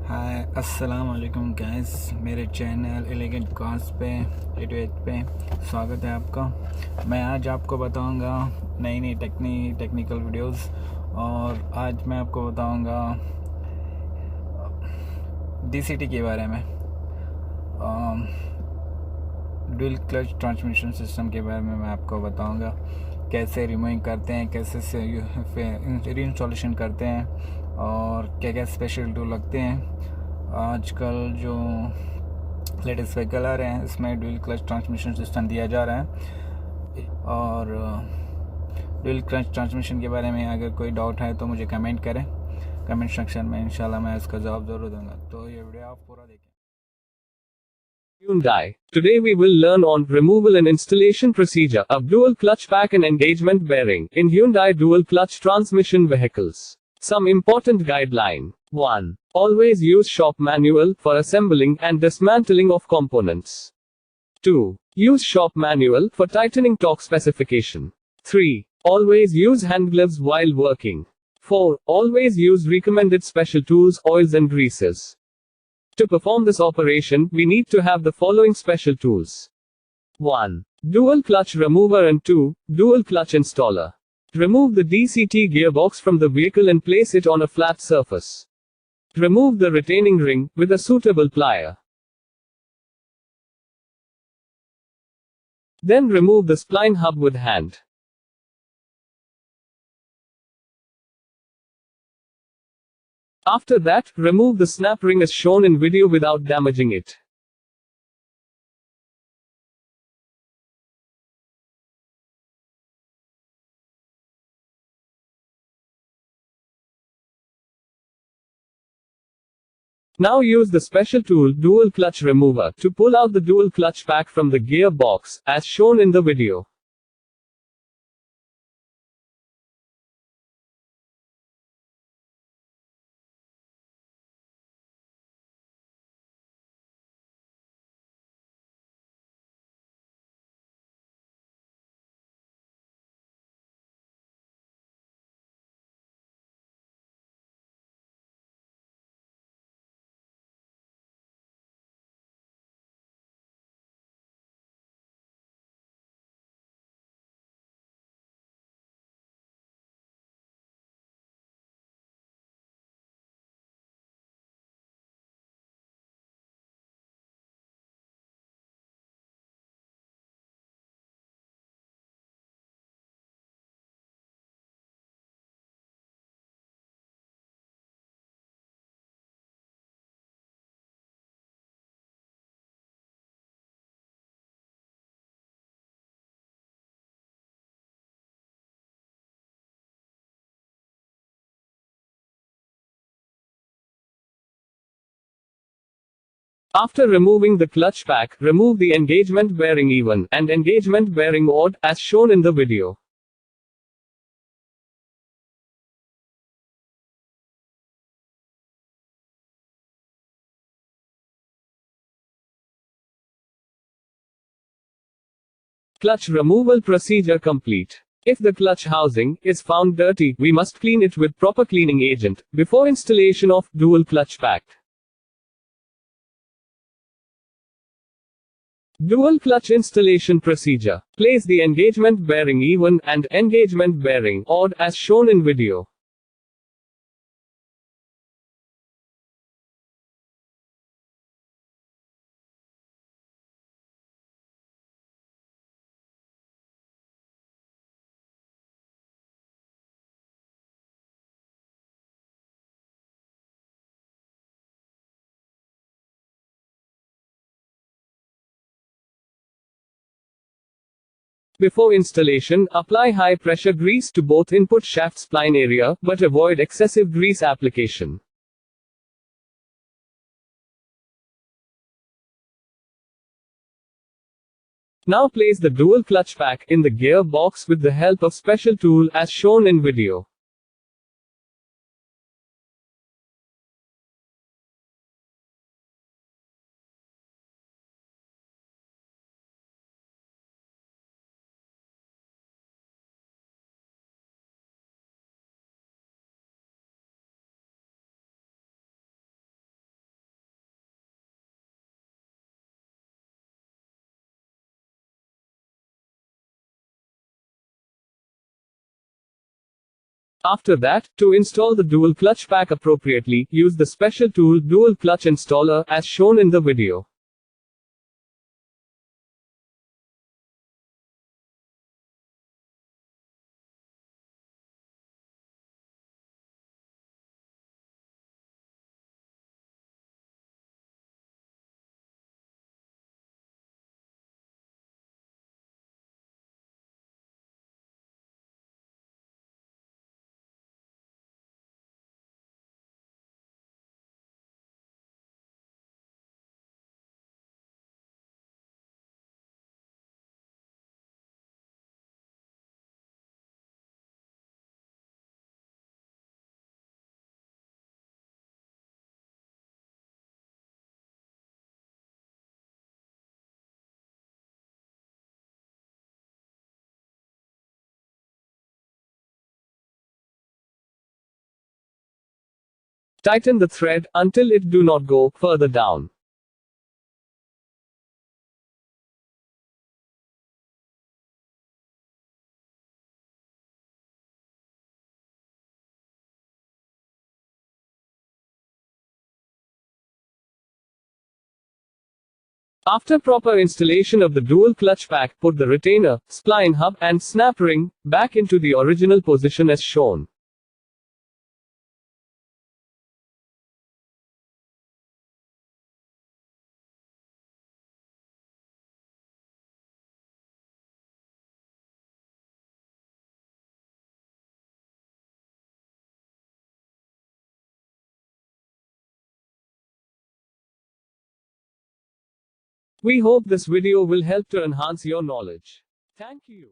हाय अस्सलाम वालेकुम गाइस, मेरे चैनल एलिगेंट कार्स पे ए पे स्वागत है आपका। मैं आज आपको बताऊंगा नई नई टेक्निकल वीडियोस। और आज मैं आपको बताऊंगा डीसीटी के बारे में, डुअल क्लच ट्रांसमिशन सिस्टम के बारे में मैं आपको बताऊंगा। कैसे रिमूविंग करते हैं, कैसे से री इंस्टॉलेशन करते हैं और क्या क्या स्पेशल टूल लगते हैं। आजकल जो लेटेस्ट व्हीकल आ रहे हैं इसमें डुअल क्लच ट्रांसमिशन सिस्टम दिया जा रहा है। और डुअल क्लच ट्रांसमिशन के बारे में अगर कोई डाउट है तो मुझे कमेंट करें, कमेंट सेक्शन में। इंशाल्लाह मैं इसका जवाब ज़रूर दूंगा। तो ये वीडियो आप पूरा देखें। Hyundai. Today we will learn on removal and installation procedure of dual clutch pack and engagement bearing in Hyundai dual clutch transmission vehicles. Some important guideline. 1. Always use shop manual for assembling and dismantling of components. 2. Use shop manual for tightening torque specification. 3. Always use hand gloves while working. 4. Always use recommended special tools, oils and greases. To perform this operation, we need to have the following special tools. 1. Dual clutch remover and 2. Dual clutch installer. Remove the DCT gearbox from the vehicle and place it on a flat surface. Remove the retaining ring with a suitable plier. Then remove the spline hub with hand. After that, remove the snap ring as shown in video without damaging it. Now use the special tool dual clutch remover to pull out the dual clutch pack from the gear box, as shown in the video. After removing the clutch pack, remove the engagement bearing even and engagement bearing odd, as shown in the video. Clutch removal procedure complete. If the clutch housing is found dirty, we must clean it with proper cleaning agent before installation of dual clutch pack. Dual clutch installation procedure. Place the engagement bearing even and engagement bearing odd as shown in video. Before installation, apply high pressure grease to both input shaft spline area, but avoid excessive grease application. Now place the dual clutch pack in the gear box with the help of special tool as shown in video. After that, to install the dual clutch pack appropriately, use the special tool Dual Clutch Installer as shown in the video. Tighten the thread until it do not go further down. After proper installation of the dual clutch pack, put the retainer, spline hub, and snap ring back into the original position as shown. We hope this video will help to enhance your knowledge. Thank you.